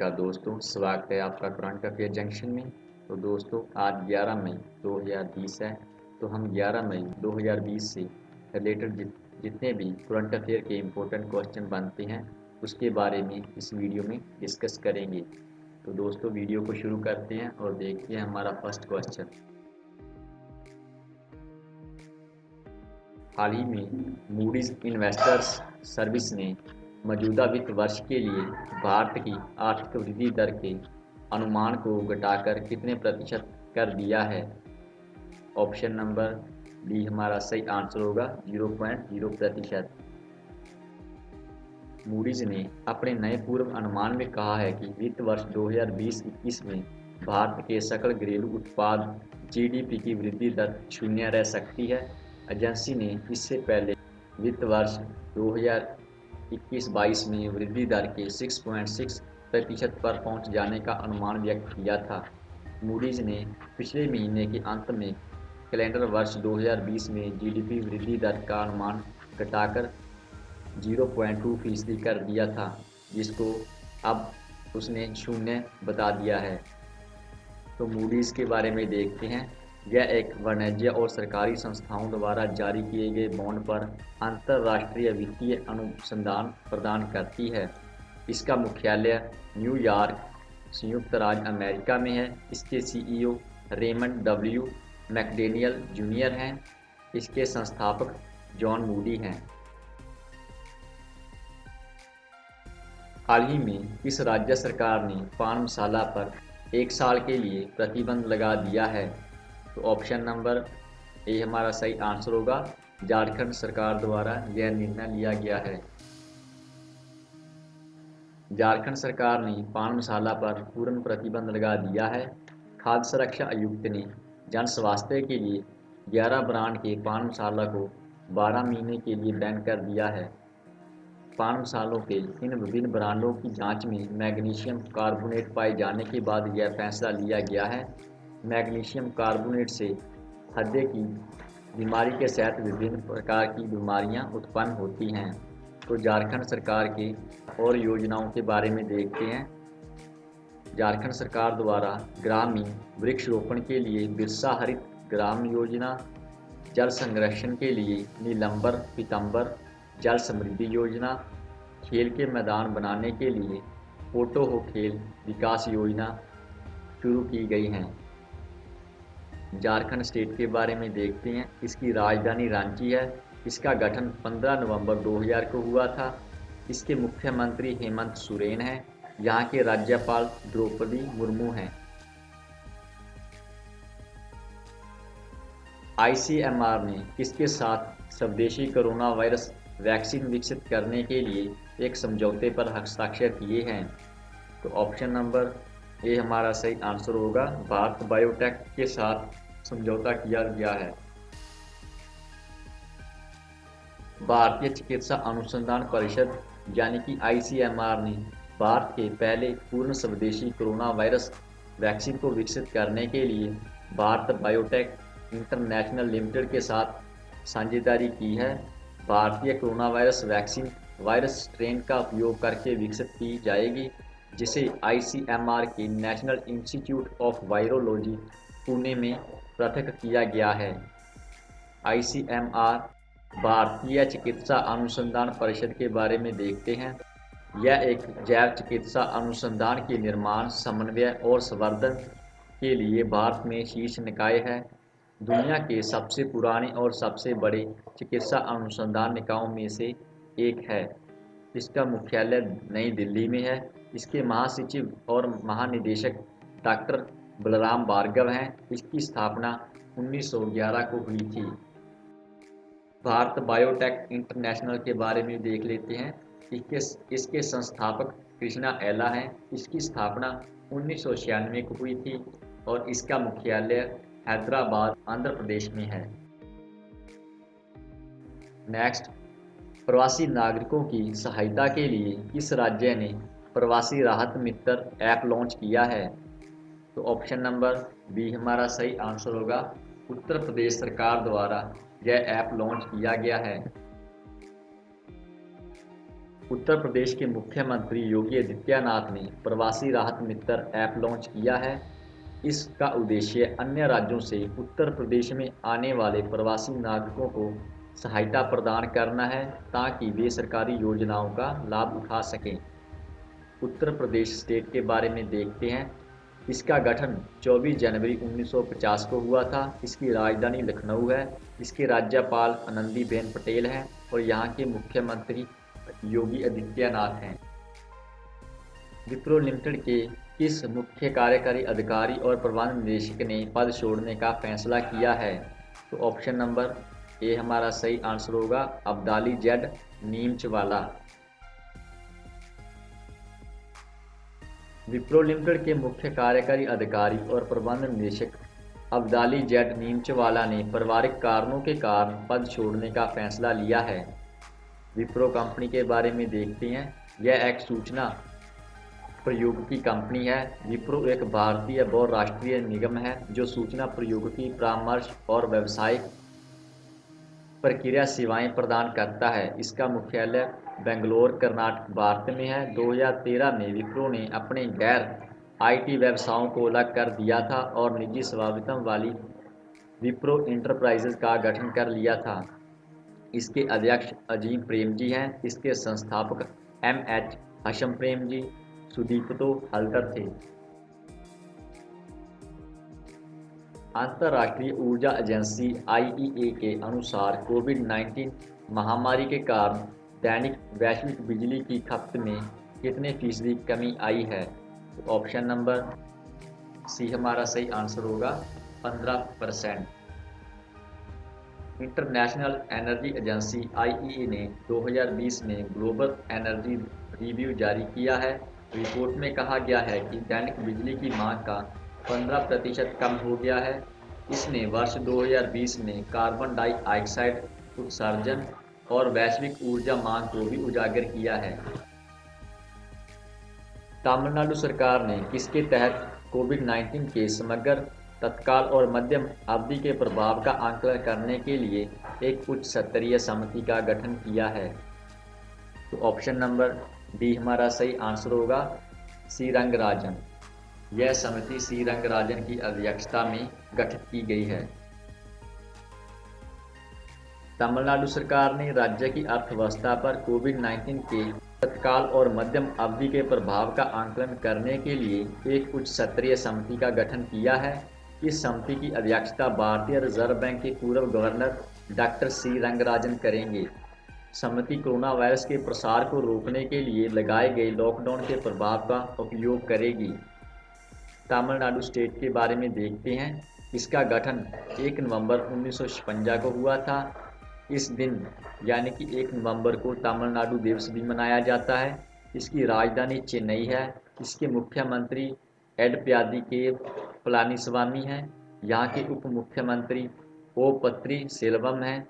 नमस्कार दोस्तों, स्वागत है आपका करंट अफेयर जंक्शन में। तो दोस्तों आज 11 मई 2020 है। तो हम 11 मई 2020 से रिलेटेड जितने भी करंट अफेयर के इम्पोर्टेंट क्वेश्चन बनते हैं उसके बारे में इस वीडियो में डिस्कस करेंगे। तो दोस्तों वीडियो को शुरू करते हैं और देखते हैं हमारा फर्स्ट क्वेश्चन। हाल ही में मूडीज इन्वेस्टर्स सर्विस ने मौजूदा वित्त वर्ष के लिए भारत की आर्थिक वृद्धि दर के अनुमान को घटाकर कितने प्रतिशत कर दिया है? ऑप्शन नंबर डी हमारा सही आंसर होगा 0.0%। मूडीज ने अपने नए पूर्व अनुमान में कहा है कि वित्त वर्ष 2020-21 में भारत के सकल घरेलू उत्पाद जीडीपी की वृद्धि दर शून्य रह सकती है। एजेंसी ने इससे पहले वित्त वर्ष 2021-22 में वृद्धि दर के 6.6% पर पहुंच जाने का अनुमान व्यक्त किया था। मूडीज ने पिछले महीने के अंत में कैलेंडर वर्ष 2020 में जीडीपी वृद्धि दर का अनुमान घटाकर 0.2% कर दिया था, जिसको अब उसने शून्य बता दिया है। तो मूडीज के बारे में देखते हैं। यह एक वाणिज्य और सरकारी संस्थाओं द्वारा जारी किए गए बॉन्ड पर अंतर्राष्ट्रीय वित्तीय अनुसंधान प्रदान करती है। इसका मुख्यालय न्यूयॉर्क, संयुक्त राज्य अमेरिका में है। इसके सीईओ रेमंड डब्ल्यू मैकडेनियल जूनियर हैं। इसके संस्थापक जॉन मूडी हैं। हाल ही में किस राज्य सरकार ने पान मसाला पर 1 साल के लिए प्रतिबंध लगा दिया है? तो ऑप्शन नंबर ए हमारा सही आंसर होगा। झारखंड सरकार द्वारा यह निर्णय लिया गया है। झारखंड सरकार ने पान मसाला पर पूर्ण प्रतिबंध लगा दिया है। खाद्य सुरक्षा आयुक्त ने जन स्वास्थ्य के लिए 11 ब्रांड के पान मसाला को 12 महीने के लिए बैन कर दिया है। पान मसालों के इन विभिन्न ब्रांडों की जांच में मैग्नीशियम कार्बोनेट पाए जाने के बाद यह फैसला लिया गया है। मैग्नीशियम कार्बोनेट से हृदय की बीमारी के साथ विभिन्न प्रकार की बीमारियां उत्पन्न होती हैं। तो झारखंड सरकार के और योजनाओं के बारे में देखते हैं। झारखंड सरकार द्वारा ग्रामीण वृक्षरोपण के लिए बिरसा हरित ग्राम योजना, जल संरक्षण के लिए नीलंबर पीतंबर जल समृद्धि योजना, खेल के मैदान बनाने के लिए पोटो हो खेल विकास योजना शुरू की गई हैं। झारखंड स्टेट के बारे में देखते हैं। इसकी राजधानी रांची है। इसका गठन 15 नवंबर 2000 को हुआ था। इसके मुख्यमंत्री हेमंत सोरेन हैं। यहाँ के राज्यपाल द्रौपदी मुर्मू हैं। आईसीएमआर ने किसके साथ स्वदेशी कोरोना वायरस वैक्सीन विकसित करने के लिए एक समझौते पर हस्ताक्षर किए हैं? तो ऑप्शन नंबर ए हमारा सही आंसर होगा। भारत बायोटेक के साथ समझौता किया गया है। भारतीय चिकित्सा अनुसंधान परिषद यानी कि आईसीएमआर ने भारत के पहले पूर्ण स्वदेशी कोरोना वायरस वैक्सीन को विकसित करने के लिए भारत बायोटेक इंटरनेशनल लिमिटेड के साथ साझेदारी की है। भारतीय corona virus vaccine virus strain का उपयोग करके विकसित की जाएगी, जिसे आईसीएमआर के national institute of virology Pune में पृथक किया गया है। आईसीएमआर भारतीय चिकित्सा अनुसंधान परिषद के बारे में देखते हैं। यह एक जैव चिकित्सा अनुसंधान के निर्माण, समन्वय और संवर्धन के लिए भारत में शीर्ष निकाय है। दुनिया के सबसे पुराने और सबसे बड़े चिकित्सा अनुसंधान निकायों में से एक है। इसका मुख्यालय नई दिल्ली में है। इसके महासचिव और महानिदेशक डॉक्टर बलराम भार्गव हैं। इसकी स्थापना 1911 को हुई थी। भारत बायोटेक इंटरनेशनल के बारे में देख लेते हैं। इसके संस्थापक कृष्णा एला हैं। इसकी स्थापना 1996 को हुई थी और इसका मुख्यालय हैदराबाद, आंध्र प्रदेश में है। नेक्स्ट, प्रवासी नागरिकों की सहायता के लिए किस राज्य ने प्रवासी राहत मित्र ऐप लॉन्च किया है? तो ऑप्शन नंबर बी हमारा सही आंसर होगा। उत्तर प्रदेश सरकार द्वारा यह ऐप लॉन्च किया गया है। उत्तर प्रदेश के मुख्यमंत्री योगी आदित्यनाथ ने प्रवासी राहत मित्र ऐप लॉन्च किया है। इसका उद्देश्य अन्य राज्यों से उत्तर प्रदेश में आने वाले प्रवासी नागरिकों को सहायता प्रदान करना है ताकि वे सरकारी योजनाओं का लाभ उठा सकें। उत्तर प्रदेश स्टेट के बारे में देखते हैं। इसका गठन 24 जनवरी 1950 को हुआ था। इसकी राजधानी लखनऊ है। इसके राज्यपाल आनंदीबेन पटेल हैं और यहाँ के मुख्यमंत्री योगी आदित्यनाथ हैं। विप्रो लिमिटेड के किस मुख्य कार्यकारी अधिकारी और प्रबंध निदेशक ने पद छोड़ने का फैसला किया है? तो ऑप्शन नंबर ए हमारा सही आंसर होगा, अब्दाली जेड नीमचवाला। विप्रो लिमिटेड के मुख्य कार्यकारी अधिकारी और प्रबंध निदेशक अब्दाली जेड नीमचवाला ने पारिवारिक कारणों के कारण पद छोड़ने का फैसला लिया है। विप्रो कंपनी के बारे में देखते हैं। यह एक सूचना प्रौद्योगिकी कंपनी है। विप्रो एक भारतीय बहुराष्ट्रीय निगम है जो सूचना प्रौद्योगिकी परामर्श और व्यावसायिक प्रक्रिया सेवाएं प्रदान करता है। इसका मुख्यालय बेंगलोर कर्नाटक भारत में है। 2013 में विप्रो ने अपने गैर आईटी व्यवसायों को अलग कर दिया था और निजी स्वामित्व वाली विप्रो एंटरप्राइजेज का गठन कर लिया था। इसके अध्यक्ष अजीम प्रेमजी हैं। इसके संस्थापक एम.एच. हशम प्रेमजी सुदीप्तो हल्दर थे। अंतर्राष्ट्रीय ऊर्जा एजेंसी IEA के अनुसार कोविड-19 महामारी के कारण दैनिक वैश्विक बिजली की खपत में कितने फीसदी कमी आई है? तो ऑप्शन नंबर सी हमारा सही आंसर होगा, 15%। इंटरनेशनल एनर्जी एजेंसी IEA ने 2020 में ग्लोबल एनर्जी रिव्यू जारी किया है। रिपोर्ट में कहा गया है कि दैनिक बिजली की मांग का 15% कम हो गया है। इसने वर्ष 2020 में कार्बन डाइऑक्साइड उत्सर्जन और वैश्विक ऊर्जा मांग को भी उजागर किया है। तमिलनाडु सरकार ने किसके तहत कोविड-19 के समग्र, तत्काल और मध्यम अवधि के प्रभाव का आकलन करने के लिए एक उच्च स्तरीय समिति का गठन किया है? तो ऑप्शन नंबर डी हमारा सही आंसर होगा, सी रंगराजन। यह समिति सी रंगराजन की अध्यक्षता में गठित की गई है। तमिलनाडु सरकार ने राज्य की अर्थव्यवस्था पर कोविड-19 के तत्काल और मध्यम अवधि के प्रभाव का आकलन करने के लिए एक उच्च स्तरीय समिति का गठन किया है। इस समिति की अध्यक्षता भारतीय रिजर्व बैंक के पूर्व गवर्नर डॉक्टर सी रंगराजन करेंगे। समिति कोरोना वायरस के प्रसार को रोकने के लिए लगाए गए लॉकडाउन के प्रभाव का उपयोग करेगी। तमिलनाडु स्टेट के बारे में देखते हैं। इसका गठन 1 नवंबर 1956 को हुआ था। इस दिन यानी कि 1 नवंबर को तमिलनाडु दिवस भी मनाया जाता है। इसकी राजधानी चेन्नई है। इसके मुख्यमंत्री एडप्यादी के पलानीस्वामी हैं। यहाँ के उप मुख्यमंत्री ओ पत्री सेल्वम हैं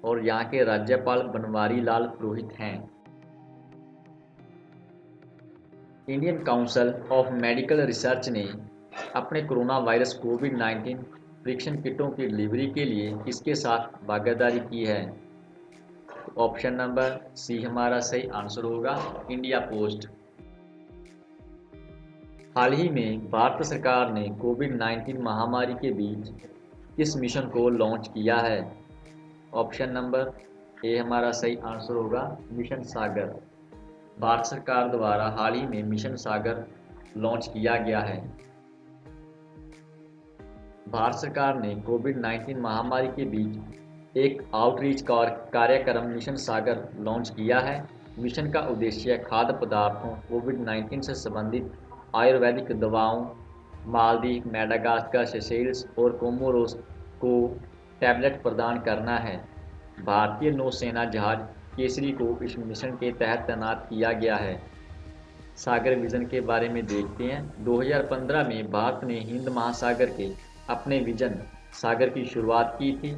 और यहाँ के राज्यपाल बनवारी लाल पुरोहित हैं। Indian council of medical research ने अपने कोरोना वायरस कोविड-19 परीक्षण किटों की डिलीवरी के लिए किसके साथ भागीदारी की है? ऑप्शन नंबर सी हमारा सही आंसर होगा, इंडिया पोस्ट। हाल ही में भारत सरकार ने कोविड-19 महामारी के बीच किस मिशन को लॉन्च किया है? ऑप्शन नंबर ए हमारा सही आंसर होगा, मिशन सागर। भारत सरकार द्वारा हाल ही में मिशन सागर लॉन्च किया गया है। भारत सरकार ने कोविड-19 महामारी के बीच एक आउटरीच कार्यक्रम मिशन सागर लॉन्च किया है। मिशन का उद्देश्य खाद्य पदार्थों, कोविड-19 से संबंधित आयुर्वेदिक दवाओं, मालदीव, मेडागास्कर, सेशेल्स और कोमोरोस को टैबलेट प्रदान करना है। भारतीय नौसेना जहाज केसरी को इस मिशन के तहत तैनात किया गया है। सागर विजन के बारे में देखते हैं। 2015 में भारत ने हिंद महासागर के अपने विजन सागर की शुरुआत की थी।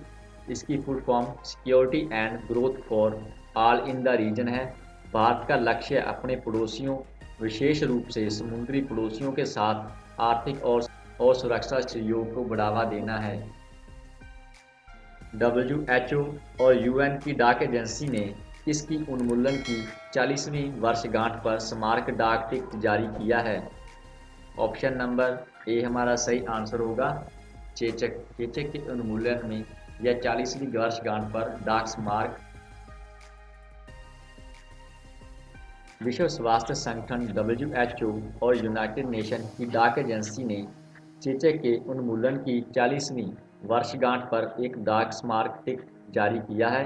इसकी full form security and growth for all in the region है। भारत का लक्ष्य अपने पड़ोसियों, विशेष रूप से समुद्री पड़ोसियों के साथ आर्थिक और सुरक्षा सहयोग को बढ़ावा देना है। WHO और UN की डाक एजेंसी ने इसकी उन्मूलन की 40वीं वर्षगांठ पर स्मारक डाक टिकट जारी किया है? ऑप्शन नंबर ए हमारा सही आंसर होगा चेचक। चेचक के उन्मूलन में यह 40वीं वर्षगांठ पर डाक स्मारक। विश्व स्वास्थ्य संगठन WHO और यूनाइटेड नेशन की डाक एजेंसी ने चेचक के उन्मूलन की 40वीं वर्षगांठ पर एक डाक स्मारक टिकट जारी किया है।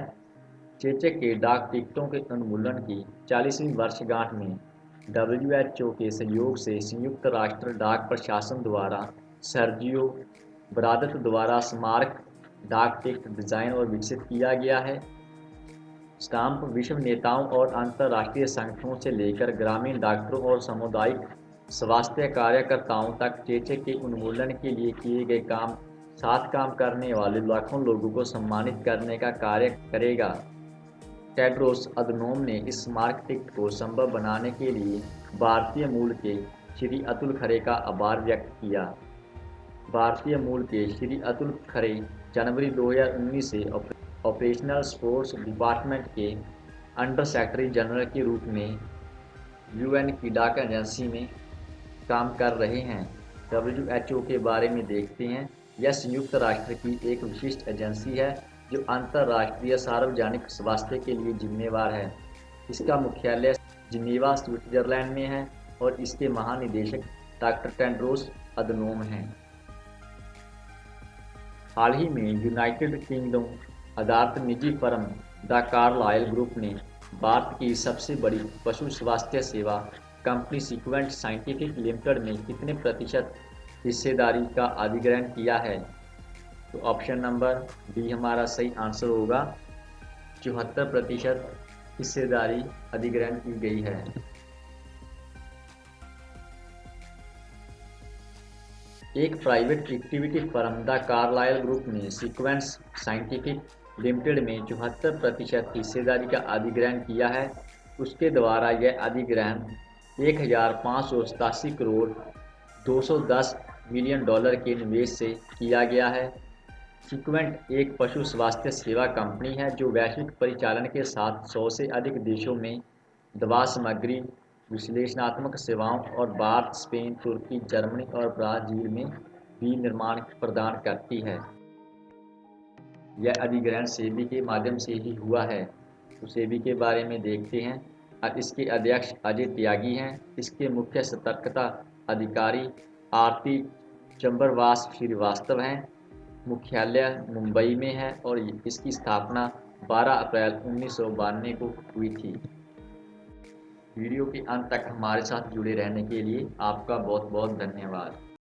चेचक के डाक टिकटों के उन्मूलन की 40वीं वर्षगांठ में WHO के सहयोग से संयुक्त राष्ट्र डाक प्रशासन द्वारा सर्जियो ब्रादत द्वारा स्मारक डाक टिकट डिज़ाइन और विकसित किया गया है। स्टाम्प विश्व नेताओं और अंतर्राष्ट्रीय संगठनों से लेकर ग्रामीण डॉक्टरों और सामुदायिक स्वास्थ्य कार्यकर्ताओं तक चेचक के उन्मूलन के लिए किए गए साथ काम करने वाले लाखों लोगों को सम्मानित करने का कार्य करेगा। टेड्रोस अधनोम ने इस स्मारक टिकट को संभव बनाने के लिए भारतीय मूल के श्री अतुल खरे का आभार व्यक्त किया। भारतीय मूल के श्री अतुल खरे जनवरी 2019 से ऑपरेशनल स्पोर्ट्स डिपार्टमेंट के अंडर सेक्रेटरी जनरल के रूप में UN की डाक एजेंसी में काम कर रहे हैं। WHO के बारे में देखते हैं। यह संयुक्त राष्ट्र की एक विशिष्ट एजेंसी है जो अंतर्राष्ट्रीय सार्वजनिक स्वास्थ्य के लिए जिम्मेवार है। इसका मुख्यालय जिनेवा स्विट्जरलैंड में है और इसके महानिदेशक डॉक्टर टेड्रोस अधनोम हैं। हाल ही में यूनाइटेड किंगडम आधारित निजी फर्म द कार्लाइल ग्रुप ने भारत की सबसे बड़ी पशु स्वास्थ्य सेवा कंपनी सीक्वेंट साइंटिफिक लिमिटेड में कितने प्रतिशत हिस्सेदारी का अधिग्रहण किया है? तो ऑप्शन नंबर बी हमारा सही आंसर होगा 74% हिस्सेदारी अधिग्रहण की गई है। एक private equity firm the Carlisle group ने सीक्वेंस साइंटिफिक लिमिटेड में 74% हिस्सेदारी का अधिग्रहण किया है। उसके द्वारा यह अधिग्रहण 1,587 करोड़ 210 मिलियन डॉलर के निवेश से किया गया है। सीक्वेंट एक पशु स्वास्थ्य सेवा कंपनी है जो वैश्विक परिचालन के साथ 100 से अधिक देशों में दवा सामग्री विश्लेषणात्मक सेवाओं और भारत, स्पेन, तुर्की, जर्मनी और ब्राज़ील में भी निर्माण प्रदान करती है। यह अधिग्रहण सेबी के माध्यम से ही हुआ है। तो सेबी के बारे में देखते हैं। और इसके अध्यक्ष अजय त्यागी हैं। इसके मुख्य सतर्कता अधिकारी आरती चंबरवास श्रीवास्तव हैं। मुख्यालय मुंबई में है और इसकी स्थापना 12 अप्रैल 1992 को हुई थी। वीडियो के अंत तक हमारे साथ जुड़े रहने के लिए आपका बहुत बहुत धन्यवाद।